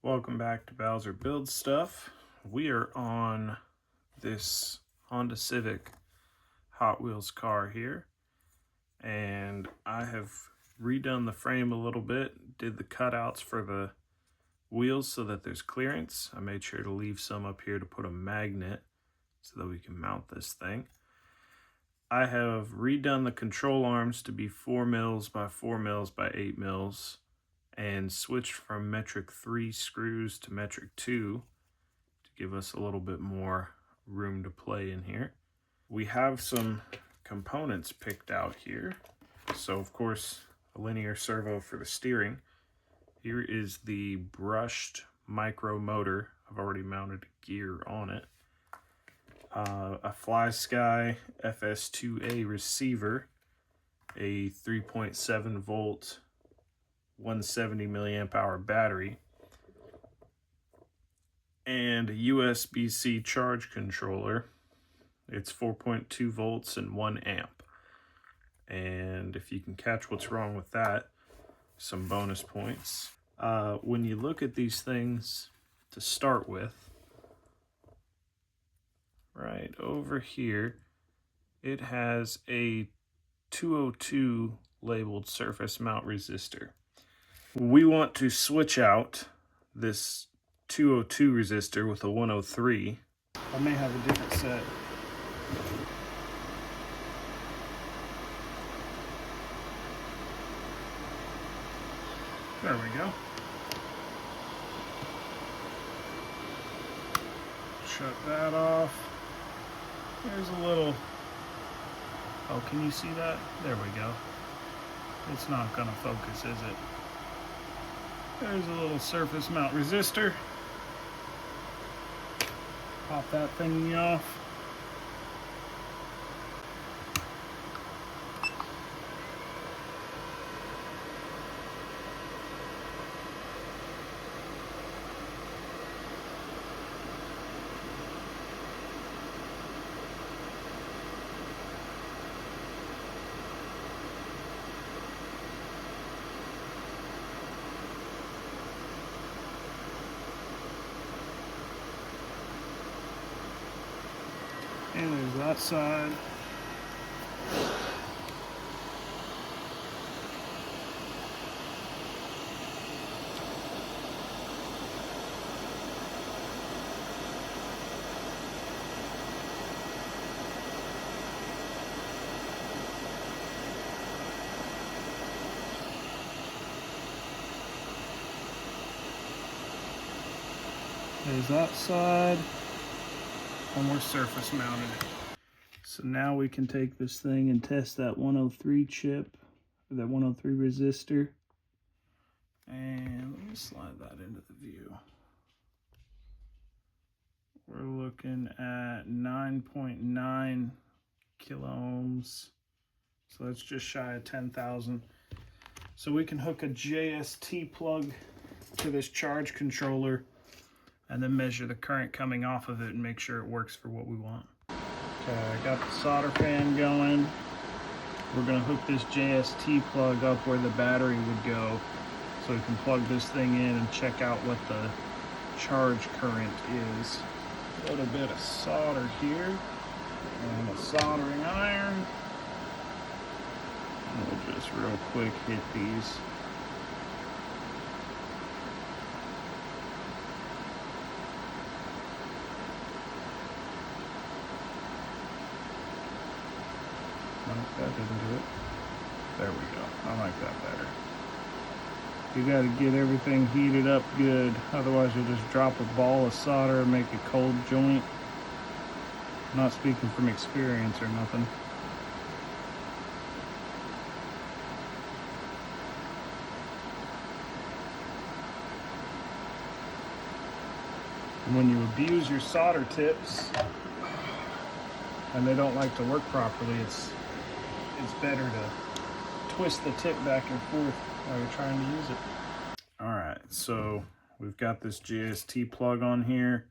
Welcome back to Bowser Build Stuff. We are on this Honda Civic Hot Wheels car here, and I have redone the frame a little bit, did the cutouts for the wheels so that there's clearance. I made sure to leave some up here to put a magnet so that we can mount this thing. I have redone the control arms to be 4 mils by 4 mils by 8 mils and switched from metric 3 screws to metric 2 to give us a little bit more room to play in here. We have some components picked out here. So of course, a linear servo for the steering. Here is the brushed micro motor. I've already mounted a gear on it. A Fly Sky FS2A receiver, a 3.7 volt 170 milliamp hour battery, and a USB-C charge controller. It's 4.2 volts and 1 amp. And if you can catch what's wrong with that, some bonus points. When you look at these things to start with, right over here, it has a 202 labeled surface mount resistor. We want to switch out this 202 resistor with a 103. I may have a different set. There we go. Shut that off. There's a little, oh, can you see that? There we go. It's not gonna focus, is it? There's a little surface mount resistor. Pop that thingy off. And there's that side. There's that side. And we're surface mounted. So now we can take this thing and test that 103 chip, or that 103 resistor. And let me slide that into the view. We're looking at 9.9 kilo ohms. So that's just shy of 10,000. So we can hook a JST plug to this charge controller and then measure the current coming off of it and make sure it works for what we want. Okay, I got the solder fan going. We're gonna hook this JST plug up where the battery would go so we can plug this thing in and check out what the charge current is. A little bit of solder here and a soldering iron. And we'll just real quick hit these. Nope, that didn't do it. There we go. I like that better. You got to get everything heated up good, otherwise you'll just drop a ball of solder and make a cold joint. I'm not speaking from experience or nothing. And when you abuse your solder tips and they don't like to work properly, it's better to twist the tip back and forth while you're trying to use it. All right, so we've got this JST plug on here.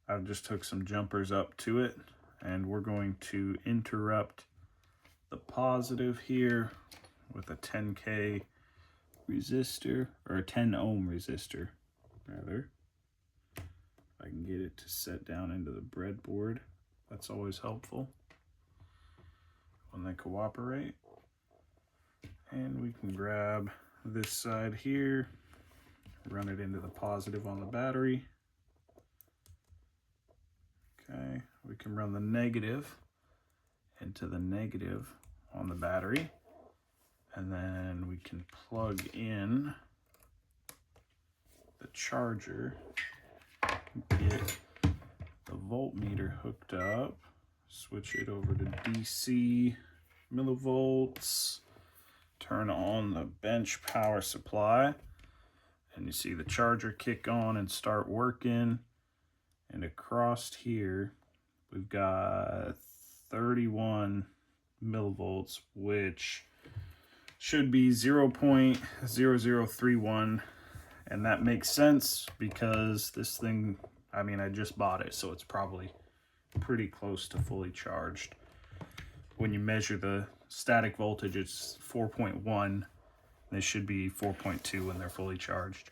I've just hooked some jumpers up to it, and we're going to interrupt the positive here with a 10K resistor, or a 10 ohm resistor. rather. If I can get it to set down into the breadboard, that's always helpful when they cooperate. And we can grab this side here, run it into the positive on the battery. Okay, we can run the negative into the negative on the battery, and then we can plug in the charger, get the voltmeter hooked up, switch it over to DC millivolts, turn on the bench power supply, and you see the charger kick on and start working. And across here, we've got 31 millivolts, which should be 0.0031. And that makes sense because this thing, I mean, I just bought it, so it's probably pretty close to fully charged. When you measure the static voltage, it's 4.1. This should be 4.2 when they're fully charged.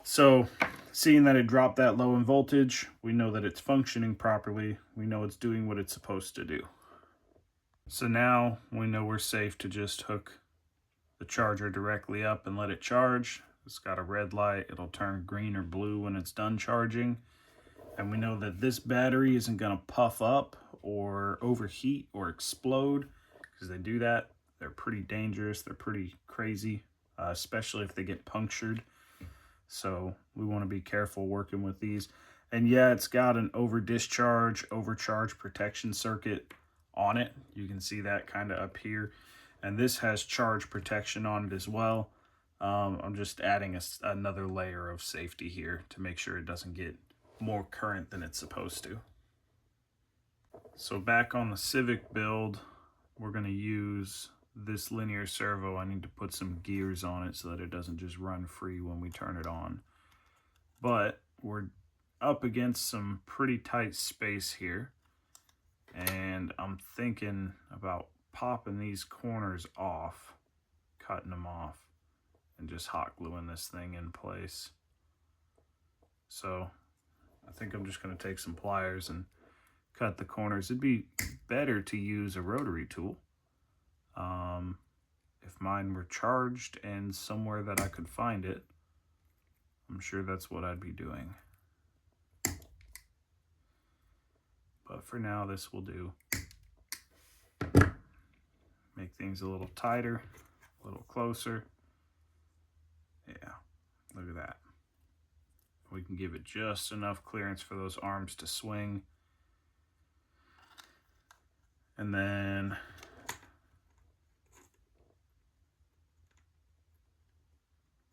So seeing that it dropped that low in voltage, we know that it's functioning properly. We know it's doing what it's supposed to do. So now we know we're safe to just hook the charger directly up and let it charge. It's got a red light. It'll turn green or blue when it's done charging. And we know that this battery isn't going to puff up or overheat or explode, because they do that. They're pretty dangerous. They're pretty crazy, especially if they get punctured. So we want to be careful working with these. And yeah, it's got an overcharge protection circuit on it. You can see that kind of up here. And this has charge protection on it as well. I'm just adding another layer of safety here to make sure it doesn't get more current than it's supposed to. So back on the Civic build, we're going to use this linear servo. I need to put some gears on it so that it doesn't just run free when we turn it on. But we're up against some pretty tight space here, and I'm thinking about popping these corners off, cutting them off, and just hot gluing this thing in place. So I think I'm just going to take some pliers and cut the corners. It'd be better to use a rotary tool. If mine were charged and somewhere that I could find it, I'm sure that's what I'd be doing. But for now, this will do. Make things a little tighter, a little closer. Yeah, look at that. We can give it just enough clearance for those arms to swing. And then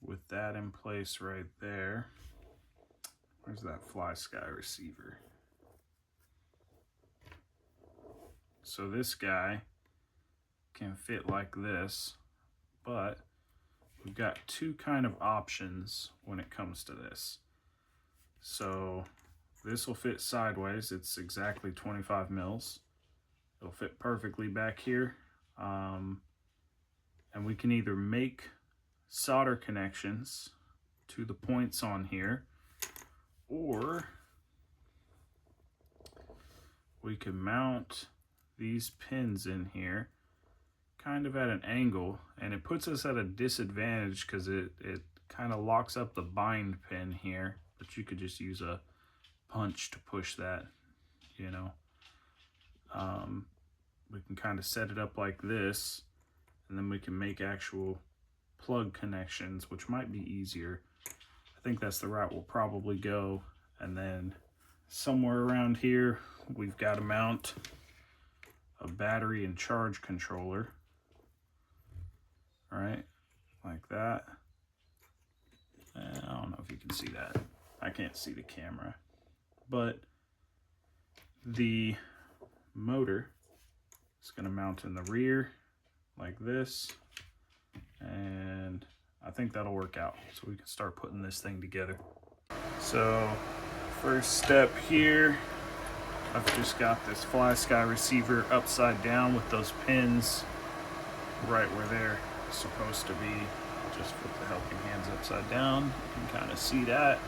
with that in place right there, where's that fly sky receiver? So this guy can fit like this, but we've got two kind of options when it comes to this. So this will fit sideways. It's exactly 25 mils. It'll fit perfectly back here. And we can either make solder connections to the points on here, or we can mount these pins in here kind of at an angle, and it puts us at a disadvantage because it kind of locks up the bind pin here, but you could just use a punch to push that, you know. We can kind of set it up like this, and then we can make actual plug connections, which might be easier. I think that's the route we'll probably go. And then somewhere around here, we've got to mount a battery and charge controller. Right, like that. I don't know if you can see that. I can't see the camera. But the motor is going to mount in the rear like this. And I think that'll work out, so we can start putting this thing together. So first step here, I've just got this fly sky receiver upside down with those pins right where they're supposed to be. I'll just put the helping hands upside down. You can kind of see that.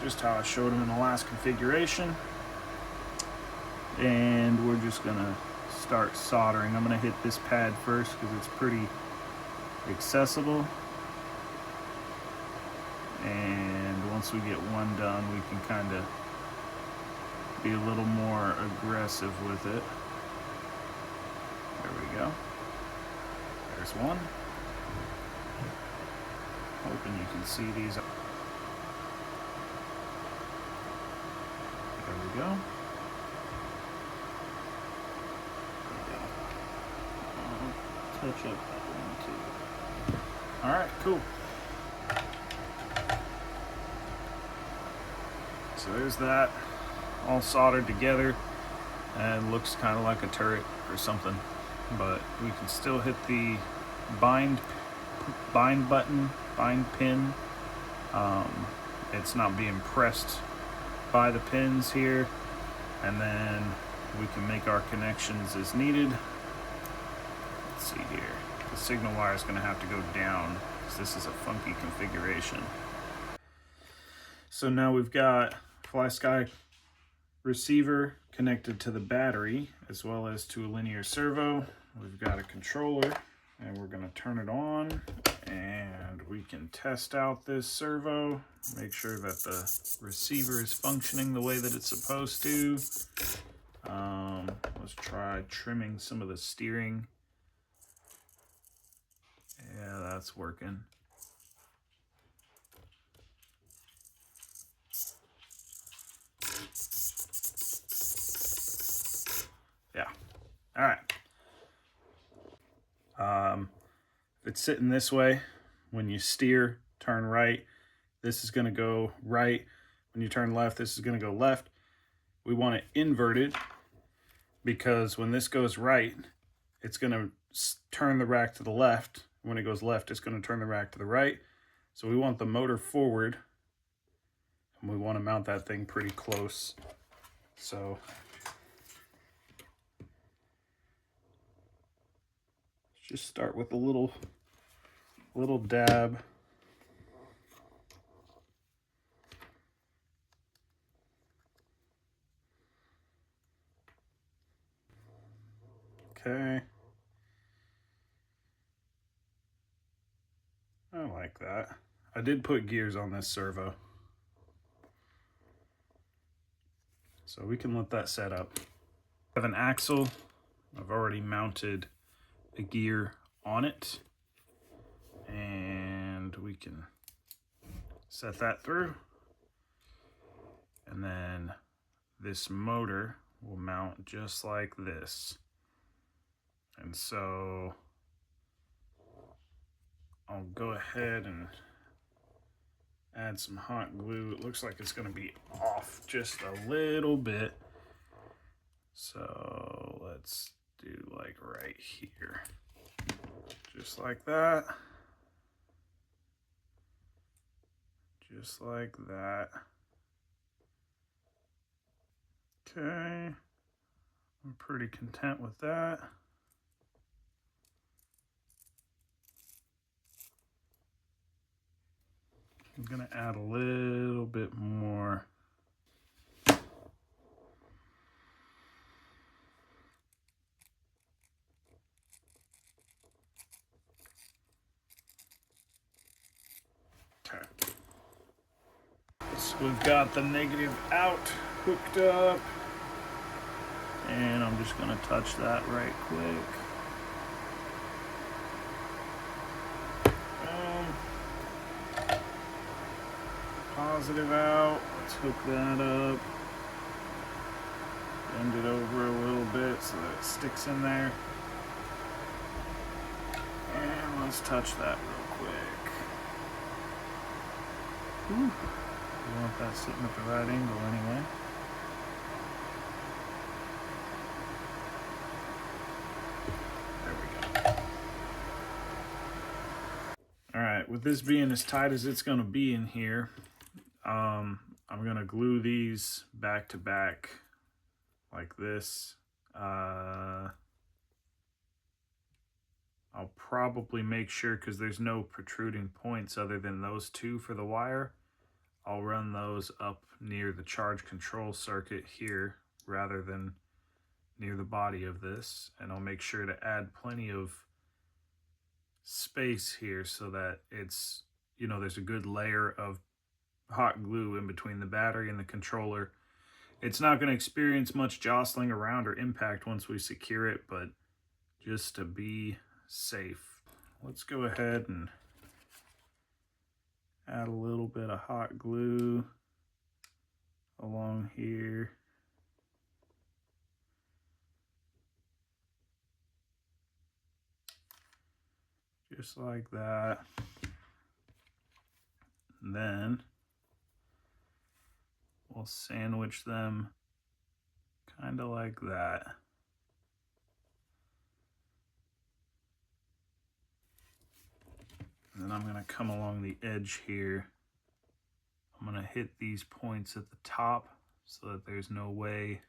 just how I showed them in the last configuration. And we're just gonna start soldering. I'm gonna hit this pad first because it's pretty accessible. And once we get one done, we can kind of be a little more aggressive with it. There we go. There's one. Hoping you can see these. There we go. Touch up that one too. All right, cool. So there's that, all soldered together, and looks kind of like a turret or something. But we can still hit the bind button, bind pin. It's not being pressed by the pins here, and then we can make our connections as needed. Let's see here. The signal wire is going to have to go down because this is a funky configuration. So now we've got FlySky receiver connected to the battery as well as to a linear servo. We've got a controller and we're going to turn it on and we can test out this servo, make sure that the receiver is functioning the way that it's supposed to. Let's try trimming some of the steering. Yeah, that's working. Yeah. All right. If it's sitting this way, when you steer, turn right, this is going to go right. When you turn left, this is going to go left. We want it inverted because when this goes right, it's going to turn the rack to the left. When it goes left, it's going to turn the rack to the right. So we want the motor forward, and we want to mount that thing pretty close. So just start with a little dab. Okay. I like that. I did put gears on this servo, so we can let that set up. I have an axle. I've already mounted a gear on it, and we can set that through. And then this motor will mount just like this. And so I'll go ahead and add some hot glue. It looks like it's going to be off just a little bit. So let's do like right here. Just like that. Just like that. Okay. I'm pretty content with that. I'm gonna add a little bit more. Okay. So we've got the negative out hooked up, and I'm just gonna touch that right quick. Positive out. Let's hook that up. Bend it over a little bit so that it sticks in there. And let's touch that real quick. Whew. We want that sitting at the right angle anyway. There we go. Alright, with this being as tight as it's going to be in here, I'm going to glue these back to back like this. I'll probably make sure, because there's no protruding points other than those two for the wire, I'll run those up near the charge control circuit here rather than near the body of this, and I'll make sure to add plenty of space here so that it's, you know, there's a good layer of hot glue in between the battery and the controller. It's not going to experience much jostling around or impact once we secure it, but just to be safe, let's go ahead and add a little bit of hot glue along here. Just like that. And then we'll sandwich them kind of like that. And then I'm going to come along the edge here. I'm going to hit these points at the top so that there's no way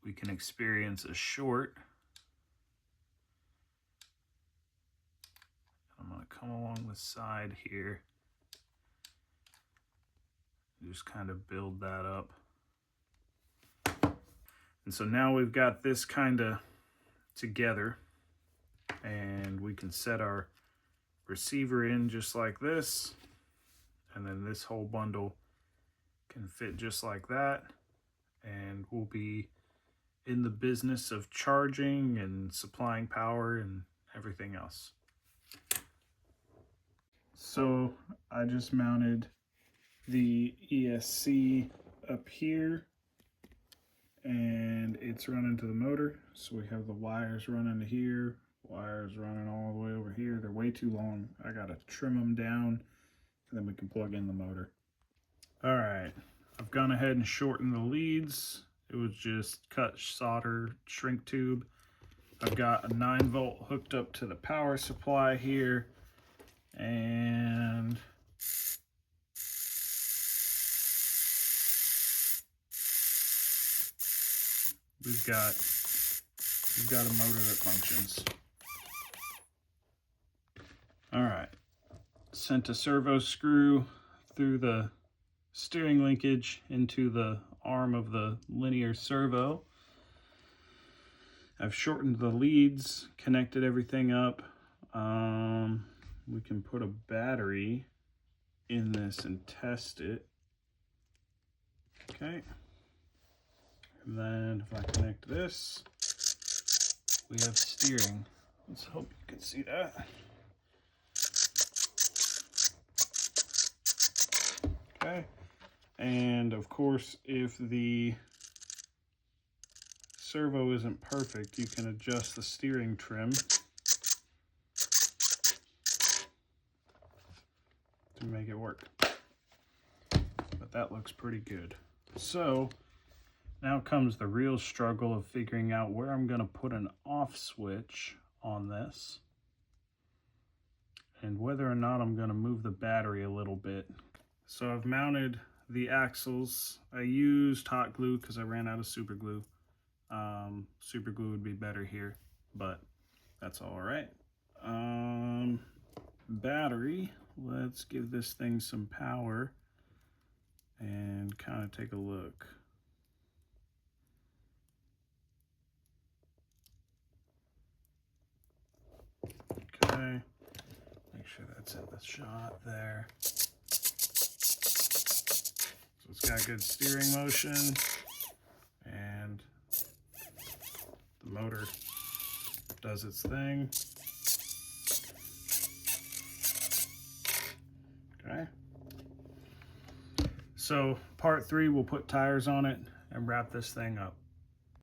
we can experience a short. I'm going to come along the side here and just kind of build that up. And so now we've got this kind of together, and we can set our receiver in just like this, and then this whole bundle can fit just like that, and we'll be in the business of charging and supplying power and everything else. So I just mounted the ESC up here, and it's running to the motor. So we have the wires running to here, wires running all the way over here. They're way too long. I gotta trim them down, and then we can plug in the motor. All right, I've gone ahead and shortened the leads. It was just cut solder shrink tube. I've got a 9-volt hooked up to the power supply here, and we've got a motor that functions. All right, sent a servo screw through the steering linkage into the arm of the linear servo. I've shortened the leads, connected everything up. We can put a battery in this and test it. Okay. And then if I connect this, we have steering. Let's hope you can see that. Okay. And of course, if the servo isn't perfect, you can adjust the steering trim to make it work. But that looks pretty good. So now comes the real struggle of figuring out where I'm going to put an off switch on this and whether or not I'm going to move the battery a little bit. So I've mounted the axles. I used hot glue because I ran out of super glue. Super glue would be better here, but that's all right. Battery, let's give this thing some power and kind of take a look. Okay, make sure that's in the shot there. So it's got good steering motion, and the motor does its thing. Okay. So part 3, we'll put tires on it and wrap this thing up.